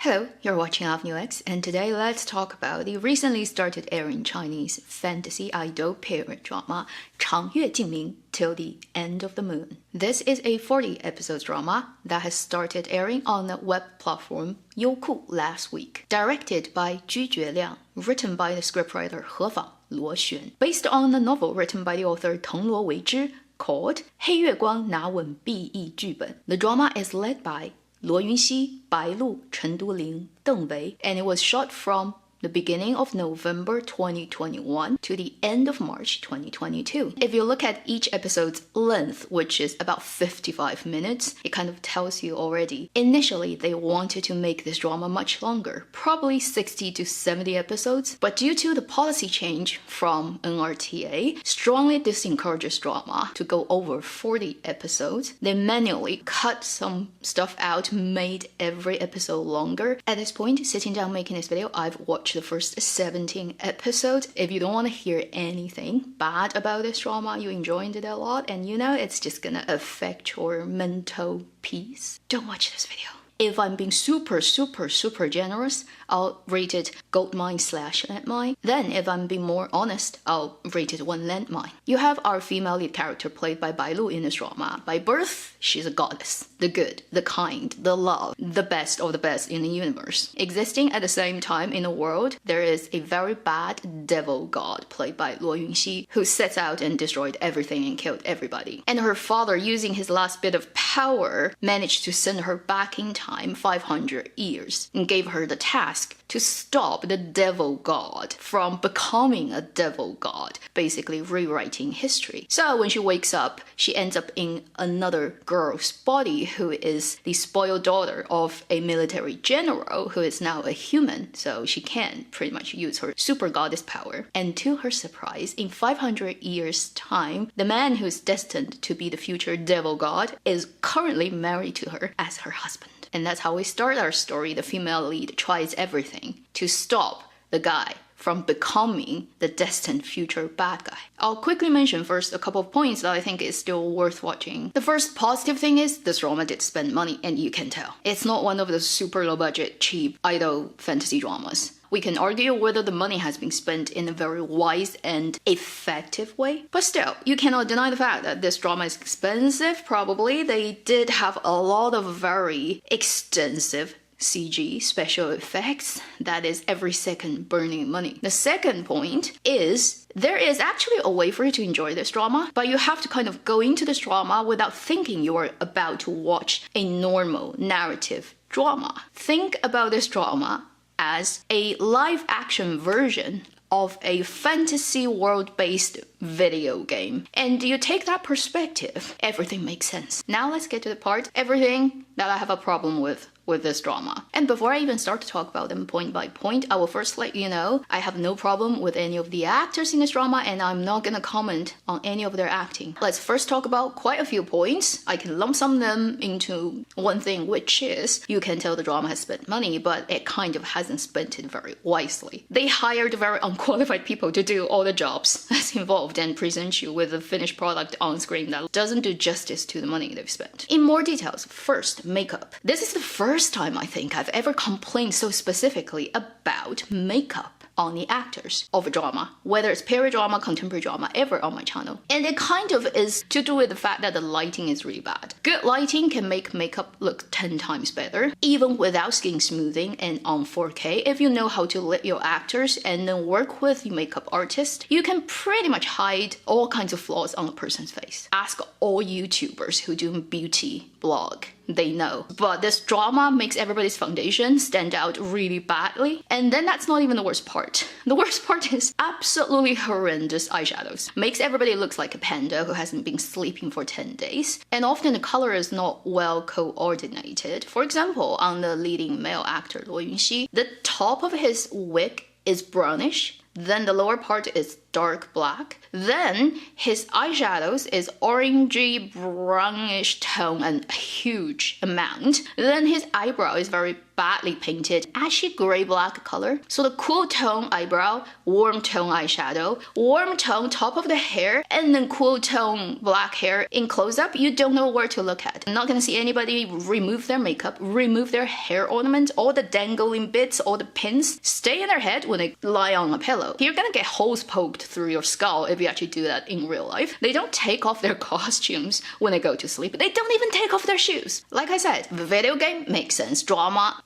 Hello, you're watching Avenue X, and today let's talk about the recently started airing Chinese fantasy idol period drama 长月烬明 till the end of the moon. This is a 40-episode drama that has started airing on the web platform Youku last week. Directed by Ju Jueliang, written by the scriptwriter He Fang, Luo Xuan. Based on the novel written by the author Teng Luo Weizhi called 黑月光拿稳 BE 剧本. The drama is led by 罗云熙、白鹿、陈都灵、邓为, and it was shot from the beginning of November 2021 to the end of March 2022. If you look at each episode's length, which is about 55 minutes, it kind of tells you already. Initially, they wanted to make this drama much longer, probably 60 to 70 episodes, but due to the policy change from NRTA, strongly disencourages drama to go over 40 episodes. They manually cut some stuff out, made every episode longer. At this point, sitting down making this video, I've watched the first 17 episodes. If you don't want to hear anything bad about this drama, you enjoyed it a lot, and you know it's just gonna affect your mental peace, don't watch this video. If I'm being super generous, I'll rate it goldmine / landmine. Then if I'm being more honest, I'll rate it 1 landmine. You have our female lead character played by Bai Lu in this drama. By birth, she's a goddess. The good, the kind, the love, the best of the best in the universe. Existing at the same time in the world, there is a very bad devil god played by Luo Yunxi who sets out and destroyed everything and killed everybody. And her father, using his last bit of power, managed to send her back in time 500 years and gave her the task to stop the devil god from becoming a devil god, basically rewriting history. So when she wakes up, she ends up in another girl's body who is the spoiled daughter of a military general who is now a human, so she can pretty much use her super goddess power. And to her surprise, in 500 years' time, the man who's destined to be the future devil god is currently married to her as her husband. And that's how we start our story. The female lead tries everything to stop the guy from becoming the destined future bad guy. I'll quickly mention first a couple of points that I think is still worth watching. The first positive thing is this drama did spend money, and you can tell. It's not one of the super low budget, cheap, idol fantasy dramas. We can argue whether the money has been spent in a very wise and effective way. But still, you cannot deny the fact that this drama is expensive, probably. They did have a lot of very extensive CG, special effects, that is every second burning money. The second point is there is actually a way for you to enjoy this drama, but you have to kind of go into this drama without thinking you're about to watch a normal narrative drama. Think about this drama as a live action version of a fantasy world-based video game. And you take that perspective, everything makes sense. Now let's get to the part, everything that I have a problem with this drama. And before I even start to talk about them point by point, I will first let you know I have no problem with any of the actors in this drama, and I'm not gonna comment on any of their acting. Let's first talk about quite a few points. I can lump sum them into one thing, which is you can tell the drama has spent money, but it kind of hasn't spent it very wisely. They hired very unqualified people to do all the jobs that's involved and present you with a finished product on screen that doesn't do justice to the money they've spent. In more details, first, makeup. This is the first time I think I've ever complained so specifically about makeup on the actors of a drama, whether it's period drama, contemporary drama, ever on my channel. And it kind of is to do with the fact that the lighting is really bad. Good lighting can make makeup look 10 times better, even without skin smoothing and on 4K. If you know how to lit your actors and then work with the makeup artist, you can pretty much hide all kinds of flaws on a person's face. Ask all YouTubers who do beauty blog. They know. But this drama makes everybody's foundation stand out really badly. And then that's not even the worst part. The worst part is absolutely horrendous eyeshadows. Makes everybody look like a panda who hasn't been sleeping for 10 days. And often the color is not well coordinated. For example, on the leading male actor Luo Yunxi, the top of his wig is brownish. Then the lower part is dark black. Then his eyeshadows is orangey brownish tone and a huge amount. Then his eyebrow is very badly painted, ashy gray-black color. So the cool tone eyebrow, warm tone eyeshadow, warm tone top of the hair, and then cool tone black hair. In close-up, you don't know where to look at. I'm not gonna see anybody remove their makeup, remove their hair ornament, all the dangling bits, all the pins, stay in their head when they lie on a pillow. You're gonna get holes poked through your skull if you actually do that in real life. They don't take off their costumes when they go to sleep. They don't even take off their shoes. Like I said, video game makes sense. Drama,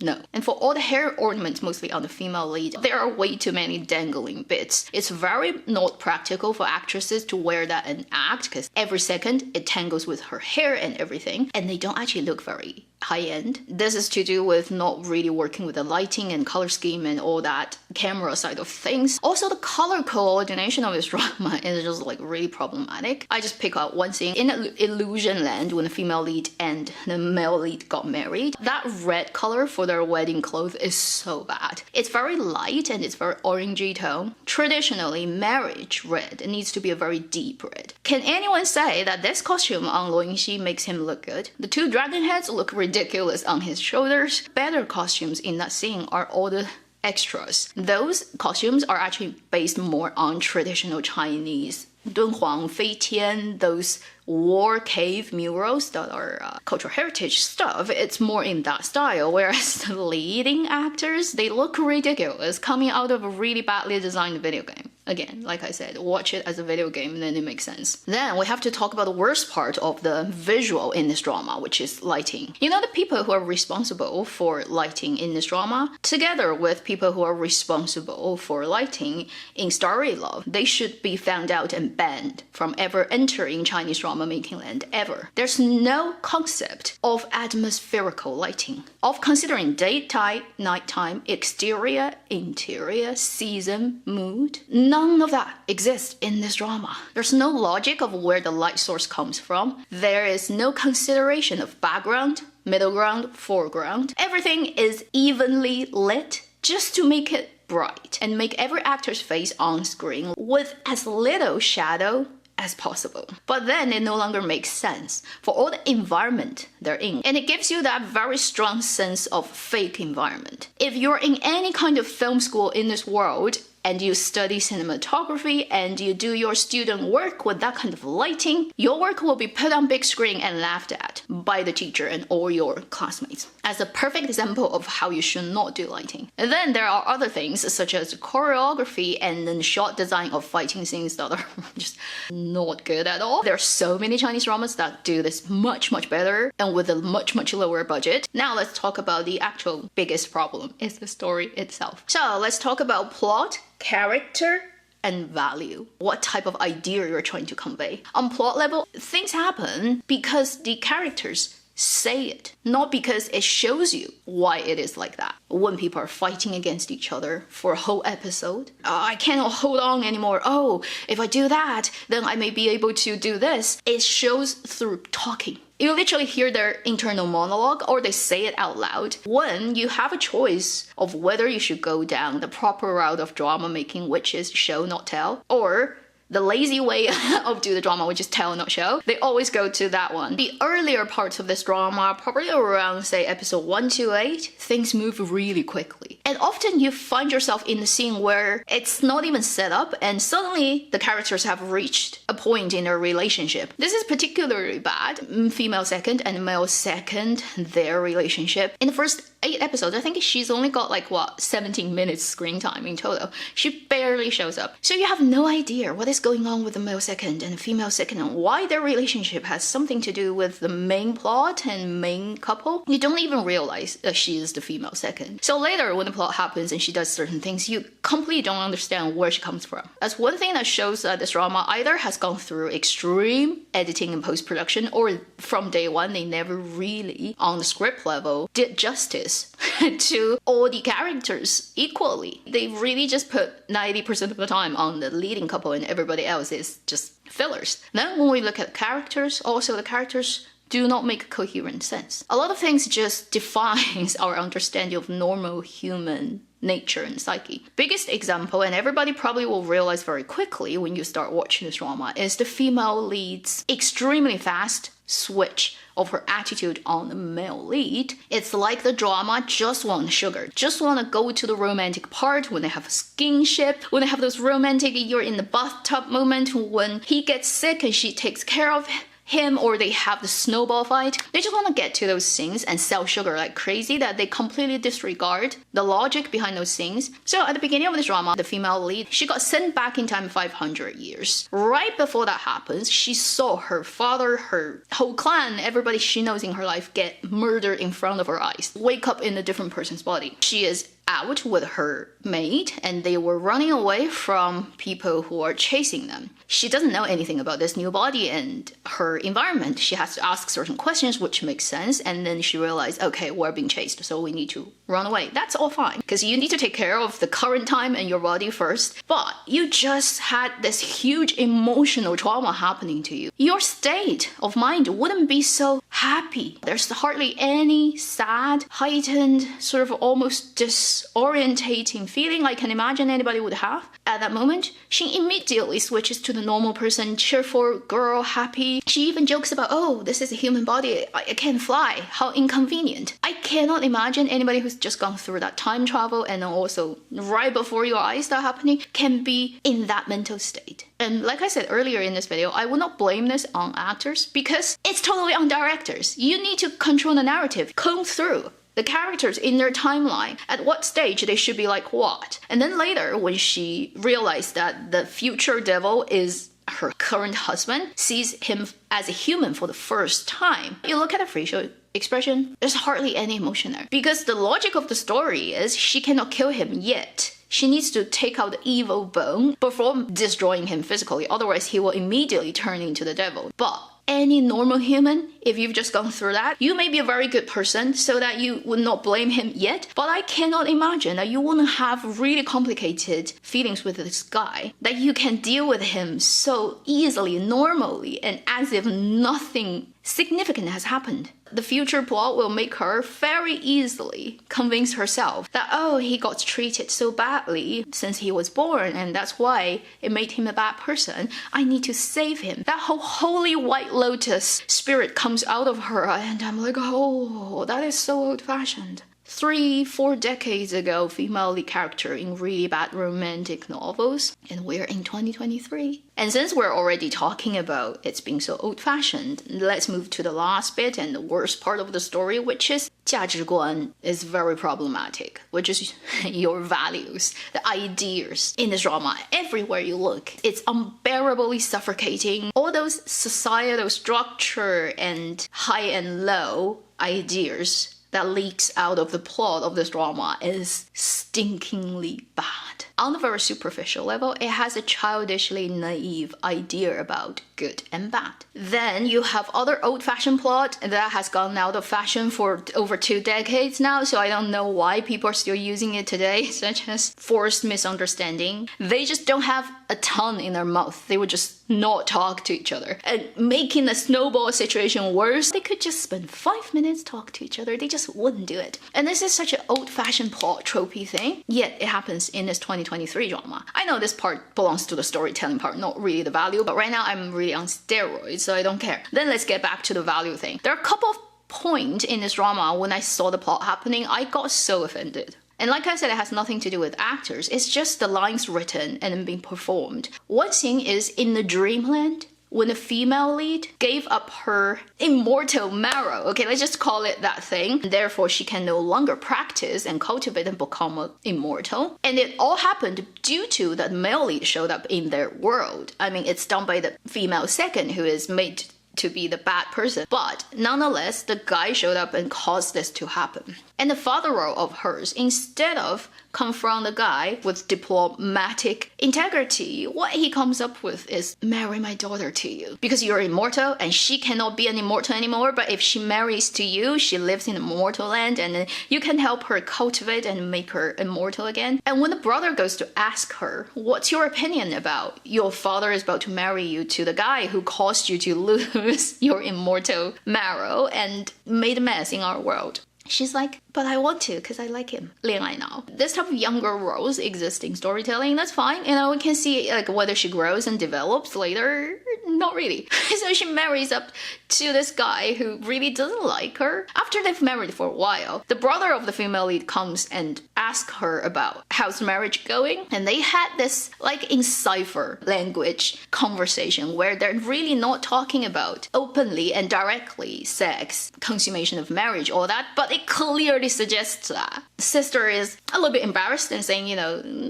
no. And for all the hair ornaments, mostly on the female lead, there are way too many dangling bits. It's very not practical for actresses to wear that and act, because every second it tangles with her hair and everything, and they don't actually look very high-end. This is to do with not really working with the lighting and color scheme and all that camera side of things. Also, the color coordination of this drama is just like really problematic. I just pick out one scene in Illusion Land when the female lead and the male lead got married. That red color for their wedding clothes is so bad. It's very light and it's very orangey tone. Traditionally, marriage red needs to be a very deep red. Can anyone say that this costume on Lo Yingxi makes him look good? The two dragon heads look ridiculous on his shoulders. Better costumes in that scene are all the extras. Those costumes are actually based more on traditional Chinese Dunhuang, Fei Tian, those war cave murals that are cultural heritage stuff. It's more in that style, whereas the leading actors, they look ridiculous coming out of a really badly designed video game. Again, like I said, watch it as a video game and then it makes sense. Then we have to talk about the worst part of the visual in this drama, which is lighting. You know, the people who are responsible for lighting in this drama, together with people who are responsible for lighting in Starry Love, they should be found out and banned from ever entering Chinese drama making land ever. There's no concept of atmospherical lighting, of considering daytime, nighttime, exterior, interior, season, mood. None of that exists in this drama. There's no logic of where the light source comes from. There is no consideration of background, middle ground, foreground. Everything is evenly lit just to make it bright and make every actor's face on screen with as little shadow as possible. But then it no longer makes sense for all the environment they're in. And it gives you that very strong sense of fake environment. If you're in any kind of film school in this world, and you study cinematography and you do your student work with that kind of lighting, your work will be put on big screen and laughed at by the teacher and all your classmates as a perfect example of how you should not do lighting. And then there are other things such as choreography and then shot design of fighting scenes that are just not good at all. There are so many Chinese dramas that do this much better and with a much lower budget. Now let's talk about the actual biggest problem, is the story itself. So let's talk about plot, character, and value. What type of idea you're trying to convey. On plot level, things happen because the characters say it, not because it shows you why it is like that. When people are fighting against each other for a whole episode, I cannot hold on anymore. Oh, if I do that, then I may be able to do this. It shows through talking. You literally hear their internal monologue or they say it out loud. When you have a choice of whether you should go down the proper route of drama making, which is show not tell, or the lazy way of do the drama, which is tell not show, they always go to that one. The earlier parts of this drama, probably around say episode 1 to 8, things move really quickly. And often you find yourself in the scene where it's not even set up and suddenly the characters have reached a point in their relationship. This is particularly bad. Female second and male second, their relationship. In the first 8 episodes, I think she's only got 17 minutes screen time in total. She barely shows up. So you have no idea what is going on with the male second and the female second and why their relationship has something to do with the main plot and main couple. You don't even realize that she is the female second. So later when the plot happens and she does certain things, you completely don't understand where she comes from. That's one thing that shows that this drama either has gone through extreme editing and post-production, or from day one they never really, on the script level, did justice to all the characters equally. They really just put 90% of the time on the leading couple and everybody else is just fillers. Then when we look at characters, also the characters do not make coherent sense. A lot of things just defines our understanding of normal human nature and psyche. Biggest example, and everybody probably will realize very quickly when you start watching this drama, is the female lead's extremely fast switch of her attitude on the male lead. It's like the drama just want sugar, just want to go to the romantic part when they have a skinship, when they have those romantic you're in the bathtub moment, when he gets sick and she takes care of him, or they have the snowball fight. They just want to get to those scenes and sell sugar like crazy that they completely disregard the logic behind those scenes. So at the beginning of this drama, the female lead, she got sent back in time 500 years. Right before that happens, she saw her father, her whole clan, everybody she knows in her life get murdered in front of her eyes, wake up in a different person's body. She is out with her mate and they were running away from people who are chasing them. She doesn't know anything about this new body and her environment. She has to ask certain questions, which makes sense, and then she realized, okay, we're being chased, so we need to run away. That's all fine, because you need to take care of the current time and your body first, but you just had this huge emotional trauma happening to you. Your state of mind wouldn't be so happy. There's hardly any sad, heightened, sort of almost disorientating feeling I can imagine anybody would have. At that moment, she immediately switches to the normal person, cheerful girl, happy. She even jokes about, oh, this is a human body, I can fly, how inconvenient. I cannot imagine anybody who's just gone through that time travel and also right before your eyes that happening can be in that mental state. And like I said earlier in this video, I will not blame this on actors because it's totally on directors. You need to control the narrative, comb through the characters in their timeline, at what stage they should be like what. And then later, when she realized that the future devil is her current husband, sees him as a human for the first time, you look at the facial expression, there's hardly any emotion there. Because the logic of the story is she cannot kill him yet. She needs to take out the evil bone before destroying him physically, otherwise he will immediately turn into the devil. But any normal human, if you've just gone through that, you may be a very good person so that you would not blame him yet, but I cannot imagine that you wouldn't have really complicated feelings with this guy, that you can deal with him so easily, normally, and as if nothing significant has happened. The future plot will make her very easily convince herself that, oh, he got treated so badly since he was born and that's why it made him a bad person. I need to save him. That whole holy white lotus spirit comes out of her and I'm like, oh, that is so old-fashioned. 3-4 decades ago, female lead character in really bad romantic novels, and we're in 2023. And since we're already talking about it's being so old-fashioned, let's move to the last bit and the worst part of the story, which is 价值观 is very problematic, which is your values, the ideas in this drama. Everywhere you look, it's unbearably suffocating. All those societal structure and high and low ideas that leaks out of the plot of this drama is stinkingly bad. On the very superficial level, it has a childishly naive idea about good and bad. Then you have other old-fashioned plot that has gone out of fashion for over 2 decades now, so I don't know why people are still using it today, such as forced misunderstanding. They just don't have a tongue in their mouth. They would just not talk to each other. And making the snowball situation worse, they could just spend 5 minutes talk to each other. They just wouldn't do it. And this is such an old-fashioned plot tropey thing, yet it happens in this 2023 drama. I know this part belongs to the storytelling part, not really the value, but right now I'm really on steroids, so I don't care. Then let's get back to the value thing. There are a couple of points in this drama when I saw the plot happening, I got so offended. And like I said, it has nothing to do with actors, it's just the lines written and being performed. One scene is in the dreamland, when the female lead gave up her immortal marrow, okay, let's just call it that thing, therefore she can no longer practice and cultivate and become immortal. And it all happened due to that male lead showed up in their world. I mean, it's done by the female second who is made to be the bad person, but nonetheless the guy showed up and caused this to happen. And the father role of hers, instead of confront the guy with diplomatic integrity, what he comes up with is marry my daughter to you because you're immortal and she cannot be an immortal anymore, but if she marries to you, she lives in a mortal land and then you can help her cultivate and make her immortal again. And when the brother goes to ask her, what's your opinion about your father is about to marry you to the guy who caused you to lose lose your immortal marrow and made a mess in our world. She's like, but I want to because I like him. 恋爱脑. This type of younger roles exist in storytelling. That's fine. We can see like whether she grows and develops later. Not really. So she marries up to this guy who really doesn't like her. After they've married for a while, the brother of the female lead comes and asks her about how's marriage going. And they had this like in cipher language conversation where they're really not talking about openly and directly sex, consummation of marriage, all that, but it clearly suggests that the sister is a little bit embarrassed and saying,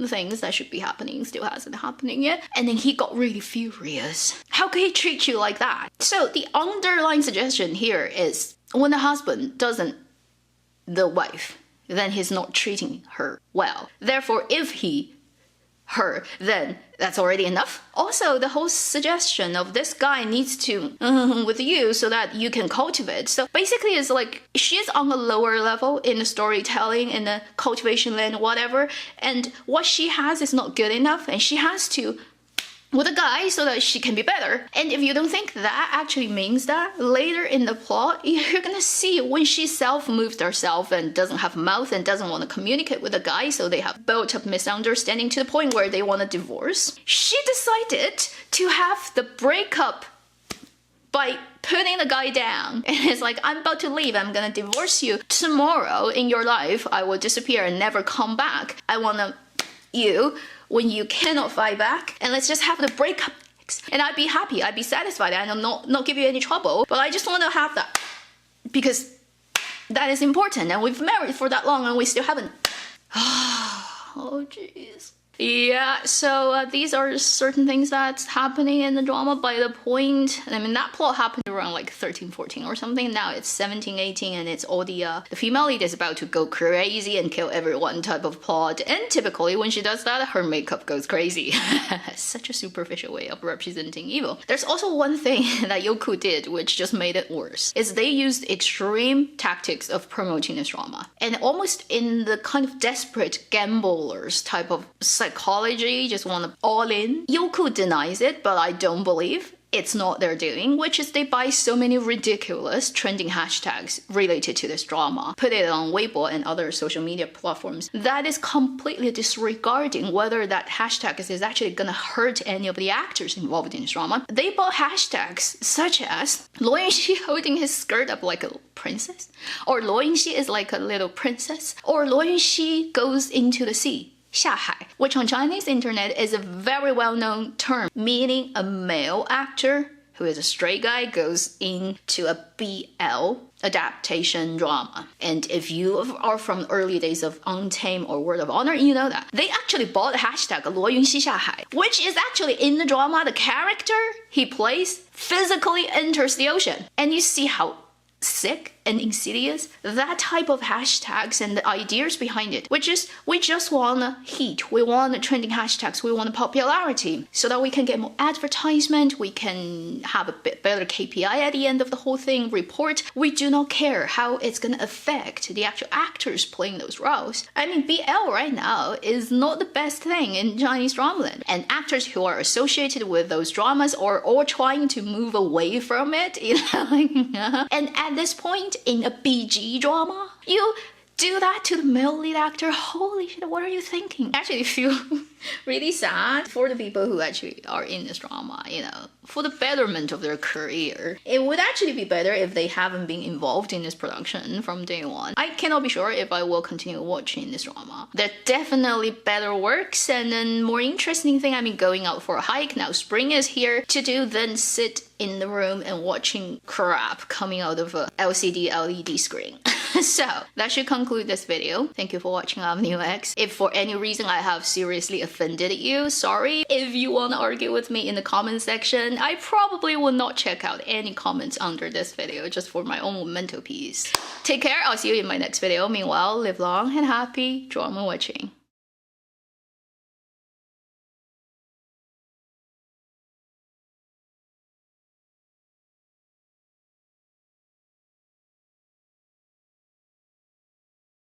things that should be happening still hasn't happening yet. And then he got really furious. How could he treat you like that? So the underlying suggestion here is when the husband doesn't the wife, then he's not treating her well. Therefore, if her, then that's already enough. Also, the whole suggestion of this guy needs to with you so that you can cultivate. So basically it's like she's on a lower level in the storytelling, in the cultivation land, whatever, and what she has is not good enough and she has to with a guy so that she can be better. And if you don't think that actually means that, later in the plot, you're gonna see when she self-moves herself and doesn't have a mouth and doesn't want to communicate with a guy, so they have built up misunderstanding to the point where they want a divorce. She decided to have the breakup by putting the guy down. And it's like, I'm about to leave, I'm gonna divorce you. Tomorrow in your life, I will disappear and never come back. I wanna you when you cannot fight back, and let's just have the breakup, and I'd be happy, I'd be satisfied, and I'll not give you any trouble, but I just want to have that because that is important, and we've married for that long and we still haven't. Oh jeez. Yeah, so these are certain things that's happening in the drama by the point. That plot happened around like 13, 14 or something. Now it's 17, 18, and it's all the female lead is about to go crazy and kill everyone type of plot. And typically when she does that, her makeup goes crazy. Such a superficial way of representing evil. There's also one thing that Youku did which just made it worse, is they used extreme tactics of promoting this drama. And almost in the kind of desperate gamblers type of psychology, just want to all in. Youku denies it, but I don't believe it's not their doing, which is they buy so many ridiculous trending hashtags related to this drama, put it on Weibo and other social media platforms that is completely disregarding whether that hashtag is actually gonna hurt any of the actors involved in this drama. They bought hashtags such as Luo Yunxi holding his skirt up like a princess, or Luo Yunxi is like a little princess, or Luo Yunxi goes into the sea, 下海, which on Chinese internet is a very well-known term, meaning a male actor who is a straight guy goes into a BL adaptation drama. And if you are from early days of Untamed or Word of Honor, you know that. They actually bought the hashtag 罗云熙下海, which is actually in the drama, the character he plays physically enters the ocean. And you see how sick and insidious that type of hashtags and the ideas behind it, which is we just want heat, we want trending hashtags, we want popularity so that we can get more advertisement, we can have a bit better KPI at the end of the whole thing, report. We do not care how it's gonna affect the actual actors playing those roles. BL right now is not the best thing in Chinese dramaland, and actors who are associated with those dramas are all trying to move away from it, and at this point in a BG drama, you do that to the male lead actor. Holy shit, what are you thinking? I actually feel really sad for the people who actually are in this drama, for the betterment of their career. It would actually be better if they haven't been involved in this production from day one. I cannot be sure if I will continue watching this drama. There are definitely better works and then more interesting thing. Going out for a hike now. Spring is here to do than sit in the room and watching crap coming out of a LCD LED screen. So that should conclude this video. Thank you for watching Avenue X. If for any reason I have seriously offended you, sorry. If you want to argue with me in the comment section, I probably will not check out any comments under this video just for my own mental peace. Take care, I'll see you in my next video. Meanwhile, live long and happy drama watching.